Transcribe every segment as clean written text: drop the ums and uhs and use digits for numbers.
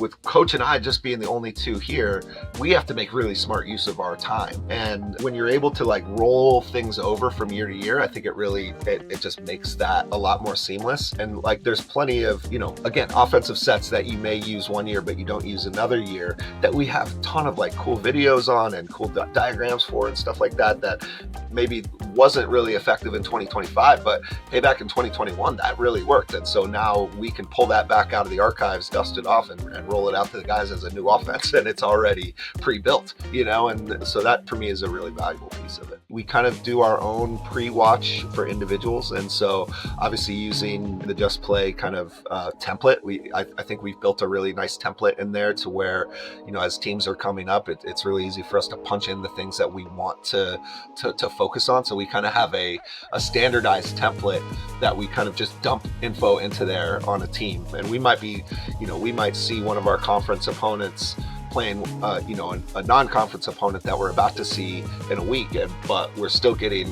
with Coach and I just being the only two here, we have to make really smart use of our time. And when you're able to like roll things over from year to year, I think it just makes that a lot more seamless. And like there's plenty of, again, offensive sets that you may use one year but you don't use another year, that we have a ton of like cool videos on and cool diagrams for and stuff like that maybe wasn't really effective in 2025, but hey, back in 2021 that really worked. And so now we can pull that back out of the archives, dust it off, and roll it out to the guys as a new offense, and it's already pre-built, and so that for me is a really valuable piece of it. We kind of do our own pre-watch for individuals, and so obviously using the Just Play kind of template, I think we've built a really nice template in there to where, as teams are coming up, it's really easy for us to punch in the things that we want to focus on. So we kind of have a standardized template that we kind of just dump info into there on a team, and we might see one of our conference opponents playing a non-conference opponent that we're about to see in a week, but we're still getting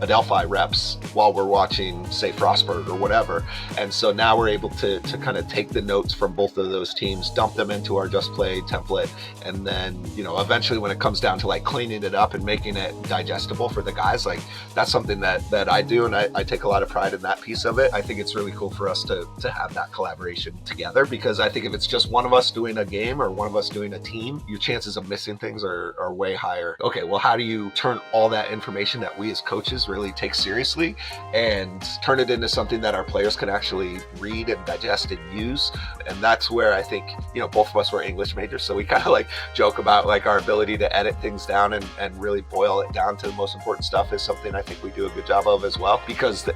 Adelphi reps while we're watching, say, Frostburg or whatever. And so now we're able to kind of take the notes from both of those teams, dump them into our Just Play template, and then, eventually when it comes down to like cleaning it up and making it digestible for the guys, like that's something that I do, and I take a lot of pride in that piece of it. I think it's really cool for us to have that collaboration together, because I think if it's just one of us doing a game or one of us doing a team, your chances of missing things are way higher. Okay, well, how do you turn all that information that we as coaches really take seriously and turn it into something that our players can actually read and digest and use? And that's where I think, both of us were English majors, so we kind of like joke about like our ability to edit things down and really boil it down to the most important stuff is something I think we do a good job of as well, because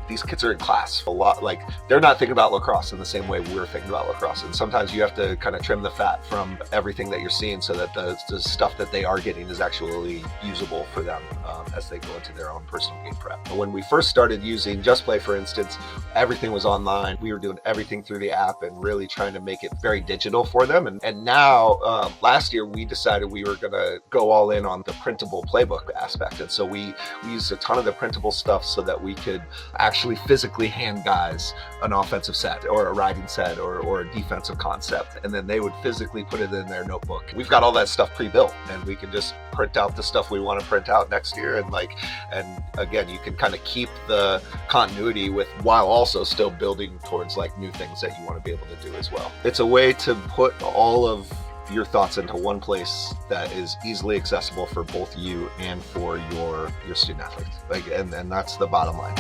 these kids are in class a lot, like they're not thinking about lacrosse in the same way we're thinking about lacrosse, and sometimes you have to kind of trim the fat from everything that you're seeing so that the stuff that they are getting is actually usable for them as they go into their own personal game prep. When we first started using Just Play, for instance, everything was online. We were doing everything through the app and really trying to make it very digital for them. And now, last year, we decided we were going to go all in on the printable playbook aspect. And so we used a ton of the printable stuff so that we could actually physically hand guys an offensive set or a riding set or a defensive concept. And then they would physically put it in their notebook. We've got all that stuff pre-built, and we can just print out the stuff we want to print out next year. And again, you can kind of keep the continuity while also still building towards like new things that you want to be able to do as well. It's a way to put all of your thoughts into one place that is easily accessible for both you and for your student athletes. And that's the bottom line.